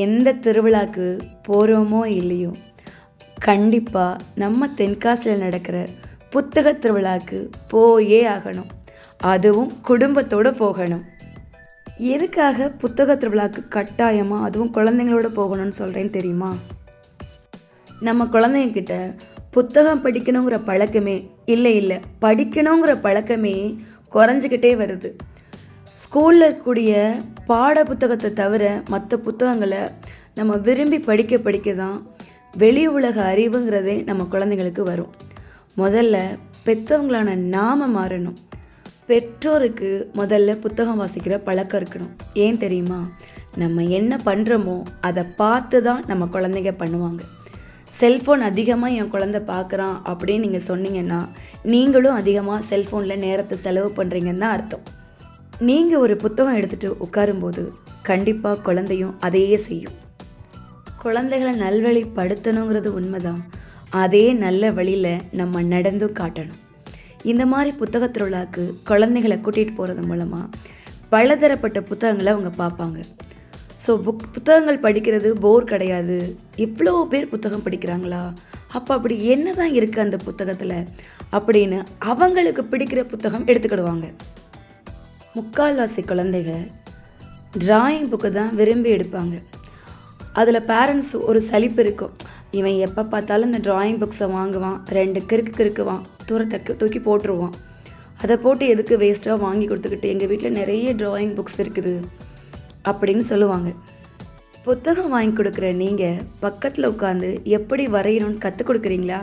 எந்த திருவிழாக்கு போகிறோமோ இல்லையோ, கண்டிப்பாக நம்ம தென்காசியில் நடக்கிற புத்தக திருவிழாக்கு போயே ஆகணும். அதுவும் குடும்பத்தோடு போகணும். எதுக்காக புத்தக திருவிழாக்கு கட்டாயமாக அதுவும் குழந்தைங்களோட போகணும்னு சொல்கிறேன்னு தெரியுமா? நம்ம குழந்தைங்கக்கிட்ட புத்தகம் படிக்கணுங்கிற பழக்கமே இல்லை படிக்கணுங்கிற பழக்கமே குறைஞ்சிக்கிட்டே வருது. ஸ்கூலில் இருக்கக்கூடிய பாட புத்தகத்தை தவிர மற்ற புத்தகங்களை நம்ம விரும்பி படிக்க தான் வெளி உலக அறிவுங்கிறதே நம்ம குழந்தைங்களுக்கு வரும். முதல்ல பெற்றவங்களான நாம் மாறணும். பெற்றோருக்கு முதல்ல புத்தகம் வாசிக்கிற பழக்கம் இருக்கணும். ஏன் தெரியுமா? நம்ம என்ன பண்ணுறோமோ அதை பார்த்து தான் நம்ம குழந்தைங்க பண்ணுவாங்க. செல்ஃபோன் அதிகமாக என் குழந்தை பார்க்குறான் அப்படின்னு நீங்கள் சொன்னீங்கன்னா, நீங்களும் அதிகமாக செல்ஃபோனில் நேரத்தை செலவு பண்ணுறீங்கன்னு தான் அர்த்தம். நீங்கள் ஒரு புத்தகம் எடுத்துகிட்டு உட்காரும்போது கண்டிப்பாக குழந்தையும் அதையே செய்யும். குழந்தைகளை நல்வழிப்படுத்தணுங்கிறது உண்மைதான். அதே நல்ல வழியில் நம்ம நடந்தும் காட்டணும். இந்த மாதிரி புத்தக திருவிழாக்கு குழந்தைகளை கூட்டிகிட்டு போகிறது மூலமாக பலதரப்பட்ட புத்தகங்களை அவங்க பார்ப்பாங்க. ஸோ புத்தகங்கள் படிக்கிறது போர் கிடையாது. இவ்வளோ பேர் புத்தகம் படிக்கிறாங்களா, அப்போ அப்படி என்ன தான் இருக்குது அந்த புத்தகத்தில் அப்படின்னு அவங்களுக்கு பிடிக்கிற புத்தகம் எடுத்துக்கிடுவாங்க. முக்கால்வாசி குழந்தைகள் டிராயிங் புக்கு தான் விரும்பி எடுப்பாங்க. அதில் பேரண்ட்ஸ் ஒரு சலிப்பு இருக்கும். இவன் எப்போ பார்த்தாலும் இந்த டிராயிங் புக்ஸை வாங்குவான், 2 கிறுக்குவான், தூக்கி போட்டுருவான். அதை போட்டு எதுக்கு வேஸ்ட்டாக வாங்கி கொடுத்துக்கிட்டு, எங்கள் வீட்டில் நிறைய டிராயிங் புக்ஸ் இருக்குது அப்படின்னு சொல்லுவாங்க. புத்தகம் வாங்கி கொடுக்குற நீங்கள் பக்கத்தில் உட்காந்து எப்படி வரையணும்னு கற்றுக் கொடுக்குறீங்களா?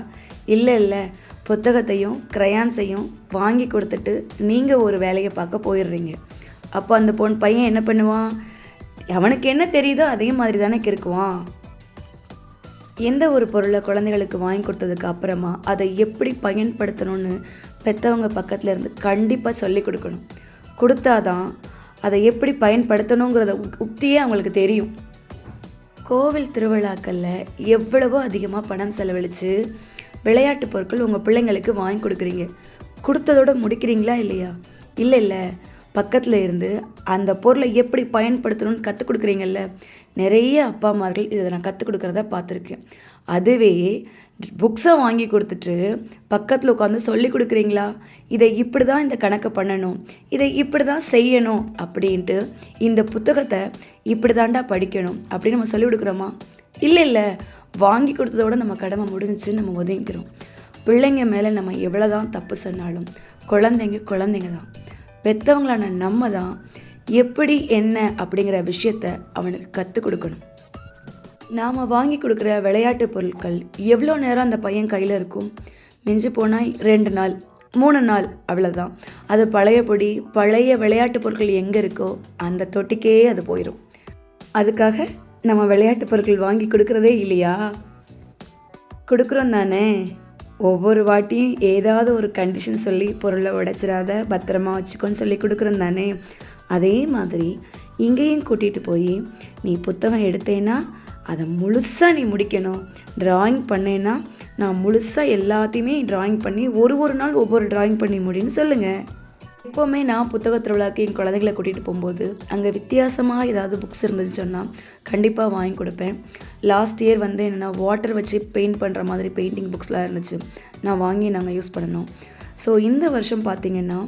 இல்லை புத்தகத்தையும் க்ரையான்ஸையும் வாங்கி கொடுத்துட்டு நீங்கள் ஒரு வேலையை பார்க்க போயிடுறீங்க. அப்போ அந்த பையன் என்ன பண்ணுவான்? அவனுக்கு என்ன தெரியுதோ அதே மாதிரி தானே கிறுக்குவான். எந்த ஒரு பொருளை குழந்தைகளுக்கு வாங்கி கொடுத்ததுக்கு அப்புறமா அதை எப்படி பயன்படுத்தணும்னு பெற்றவங்க பக்கத்தில் இருந்து கண்டிப்பாக சொல்லி கொடுக்கணும். கொடுத்தாதான் அதை எப்படி பயன்படுத்தணுங்கிறத உக்தியே அவங்களுக்கு தெரியும். கோவில் திருவிழாக்களில் எவ்வளவோ அதிகமாக பணம் செலவழித்து விளையாட்டு பொருட்கள் உங்கள் பிள்ளைங்களுக்கு வாங்கி கொடுக்குறீங்க. கொடுத்ததோடு முடிக்கிறீங்களா இல்லையா? இல்லை பக்கத்தில் இருந்து அந்த பொருளை எப்படி பயன்படுத்தணும்னு கற்றுக் கொடுக்குறீங்கல்ல. நிறைய அப்பா அம்மார்கள் இதை நான் கற்றுக் கொடுக்குறத பார்த்துருக்கேன். அதுவே புக்ஸை வாங்கி கொடுத்துட்டு பக்கத்தில் உட்காந்து சொல்லி கொடுக்குறீங்களா? இதை இப்படி தான் இந்த கணக்கை பண்ணணும், இதை இப்படி தான் செய்யணும் அப்படின்ட்டு, இந்த புத்தகத்தை இப்படி தாண்டா படிக்கணும் அப்படின்னு நம்ம சொல்லிக் கொடுக்குறோமா? இல்லை வாங்கி கொடுத்ததோடு நம்ம கடமை முடிஞ்சிச்சு, நம்ம ஒதுங்கிக்கிறோம். பிள்ளைங்க மேலே நம்ம எவ்வளோ தான் தப்பு சொன்னாலும் குழந்தைங்க தான். பெற்றவங்களான நம்ம தான் எப்படி என்ன அப்படிங்கிற விஷயத்த அவனுக்கு கற்றுக் கொடுக்கணும். நாம் வாங்கி கொடுக்குற விளையாட்டு பொருட்கள் எவ்வளோ நேரம் அந்த பையன் கையில் இருக்கும்? மிஞ்சி போனால் 2 நாள் 3 நாள், அவ்வளோதான். அது பழைய விளையாட்டு பொருட்கள் எங்கே இருக்கோ அந்த தொட்டிக்கே அது போயிடும். அதுக்காக நம்ம விளையாட்டு பொருட்கள் வாங்கி கொடுக்குறதே இல்லையா? கொடுக்குறோம் தானே. ஒவ்வொரு வாட்டியும் ஏதாவது ஒரு கண்டிஷன் சொல்லி பொருளை உடைச்சிடாத, பத்திரமா வச்சுக்கோன்னு சொல்லி கொடுக்குறோம் தானே. அதே மாதிரி இங்கேயும் கூட்டிகிட்டு போய் நீ புத்தகம் எடுத்தேன்னா அதை முழுசாக நீ முடிக்கணும். ட்ராயிங் பண்ணேன்னா நான் முழுசாக எல்லாத்தையுமே ட்ராயிங் பண்ணி ஒரு நாள் ஒவ்வொரு ட்ராயிங் பண்ணி முடின்னு சொல்லுங்கள். எப்போவுமே நான் புத்தக திருவிழாக்கு என் குழந்தைகளை கூட்டிகிட்டு போகும்போது அங்கே வித்தியாசமாக ஏதாவது புக்ஸ் இருந்துச்சுன்னு சொன்னால் கண்டிப்பாக வாங்கி கொடுப்பேன். லாஸ்ட் இயர் என்னென்னா வாட்டர் வச்சு பெயிண்ட் பண்ணுற மாதிரி பெயிண்டிங் புக்ஸ்லாம் இருந்துச்சு. நான் வாங்கி நாங்கள் யூஸ் பண்ணணும். ஸோ இந்த வருஷம் பார்த்திங்கன்னா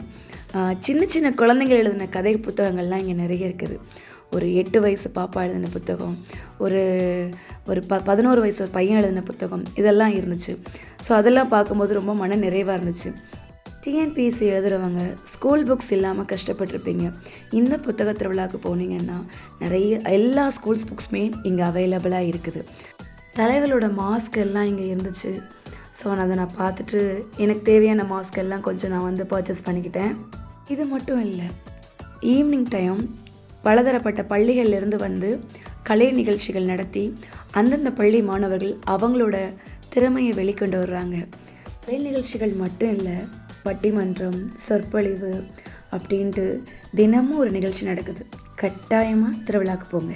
சின்ன குழந்தைங்கள் எழுதின கதை புத்தகங்கள்லாம் இங்கே நிறைய இருக்குது. ஒரு 8 வயசு பாப்பா எழுதின புத்தகம், ஒரு 11 வயசு ஒரு பையன் எழுதின புத்தகம், இதெல்லாம் இருந்துச்சு. ஸோ அதெல்லாம் பார்க்கும்போது ரொம்ப மன நிறைவாக இருந்துச்சு. டிஎன்பிஎஸ்சி எழுதுகிறவங்க ஸ்கூல் புக்ஸ் இல்லாமல் கஷ்டப்பட்டுருப்பீங்க. இந்த புத்தக திருவிழாவுக்கு போனீங்கன்னா நிறைய எல்லா ஸ்கூல்ஸ் புக்ஸுமே இங்கே அவைலபிளாக இருக்குது. தலைவரோட மாஸ்க் எல்லாம் இங்கே இருந்துச்சு. ஸோ அதை நான் பார்த்துட்டு எனக்கு தேவையான மாஸ்க் எல்லாம் கொஞ்சம் நான் பர்ச்சேஸ் பண்ணிக்கிட்டேன். இது மட்டும் இல்லை, ஈவினிங் டைம் பலதரப்பட்ட பள்ளிகளிலிருந்து கலை நிகழ்ச்சிகள் நடத்தி அந்தந்த பள்ளி மாணவர்கள் அவங்களோட திறமையை வெளிக்கொண்டு வர்றாங்க. கலை நிகழ்ச்சிகள் மட்டும் இல்லை, பட்டிமன்றம், சொற்பொழிவு அப்படின்ட்டு தினமும் ஒரு நிகழ்ச்சி நடக்குது. கட்டாயமாக திருவிழாவுக்கு போங்க.